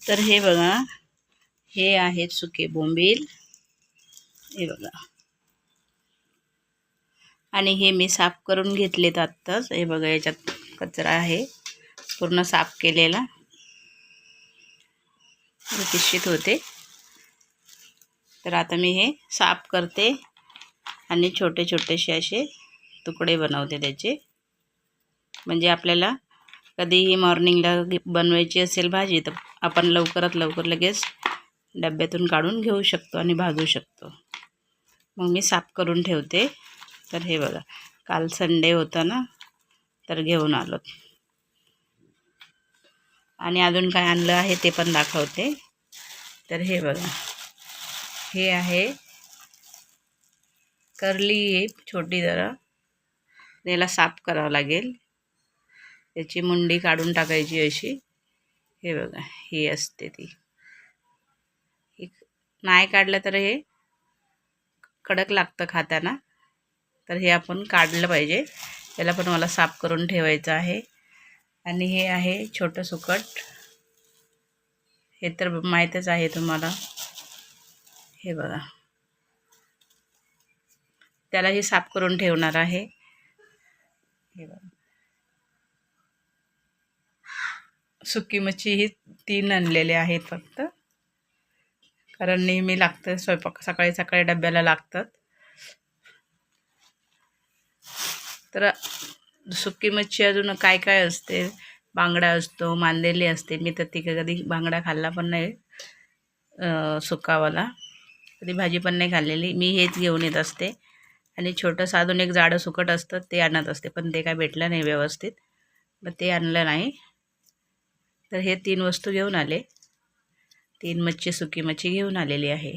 तर हे बघा, हे आहेत सुके बोंबील, हे बघा. आणि हे मी साफ करून घेतलेत आत्ताच. हे बघा, याच्यात कचरा आहे, पूर्ण साफ केलेला, प्रतिष्ठित होते. तर आता मी हे साफ करते आणि छोटे छोटेसे असे तुकडे बनवते त्याचे, म्हणजे आपल्याला कधीही मॉर्निंगला बनवायची असेल भाजी तर आपण लवकरात लवकर लगेच डब्यातून काढून घेऊ शकतो आणि भाजू शकतो. मग मी साफ करून ठेवते. तर हे बघा, काल संडे होता ना, तर घेऊन आलो. आणि अजून काय आणलं आहे ते पण दाखवते. तर हे बघा, हे आहे करली, एक छोटी जरा, याला साफ करावं लागेल, त्याची मुंडी काढून टाकायची अशी. हे बघा, ही असते ती. नाही काढलं तर हे कडक लागतं खाताना, तर हे आपण काढलं पाहिजे. त्याला पण मला साफ करून ठेवायचं आहे. आणि हे आहे छोटं सुकट, हे तर माहीतच आहे तुम्हाला. हे बघा, त्यालाही साफ करून ठेवणार आहे. हे बघा, सुकी मच्छी ही 3 आणलेले आहेत फक्त, कारण नेहमी लागतं स्वयंपाक, सकाळी सकाळी डब्याला लागतात. तर सुकी मच्छी अजून काय काय असते, बांगडा असतो, मांदेली असते. मी तर ती कधी बांगडा खाल्ला पण नाही, सुकावाला कधी भाजी पण नाही खाल्लेली. मी हेच घेऊन येत असते. आणि छोटंसं अजून एक जाडं सुकट असतं ते आणत असते, पण ते काय भेटलं नाही व्यवस्थित, मग ते आणलं नाही. तर हे 3 वस्तू घेऊन आले, 3 मच्छी, सुकी मच्छी घेऊन आलेली आहे.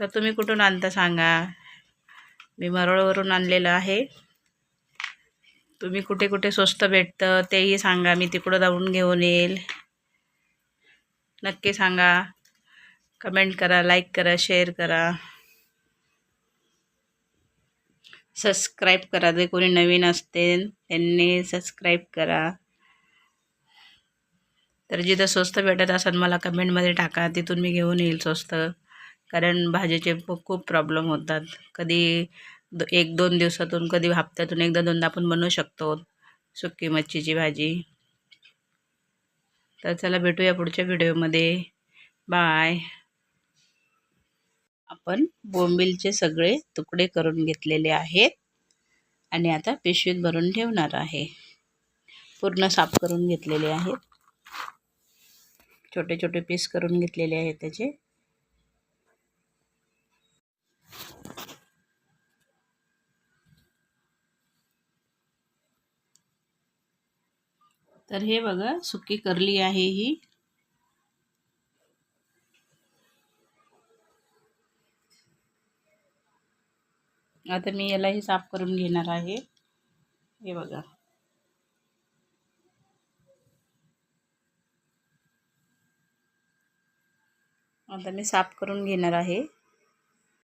तर तुम्ही कुठून आणता सांगा. मी मरोळवरून आणलेलं आहे. तुम्ही कुठे कुठे स्वस्त भेटतं तेही सांगा, मी तिकडं जाऊन घेऊन येईल. नक्की सांगा, कमेंट करा, लाईक करा, शेअर करा, सबस्क्राईब करा. जे कोणी नवीन असतील त्यांनी सबस्क्राईब करा. तर जिथं स्वस्त भेटत असेल मला कमेंटमध्ये टाका, तिथून मी घेऊन येईल स्वस्त. कारण भाजीचे खूप प्रॉब्लेम होतात. कधी 1-2 दिवसातून, कधी हप्त्यातून एकदा दोनदा आपण बनवू शकतो सुकी मच्छीची भाजी. तर चला, भेटूया पुढच्या व्हिडिओमध्ये. बाय. आपण बोंबीलचे सगळे तुकडे करून घेतलेले आहेत आणि आता पिशवीत भरून ठेवणार आहे. पूर्ण साफ करून घेतलेले आहेत, छोटे छोटे पीस करून घेतलेले आहेत त्याचे. तर हे बघा, सुकी करली आहे ही. आता मी यालाही साफ करून घेणार आहे. हे बघा, आता मी साफ करून घेणार आहे.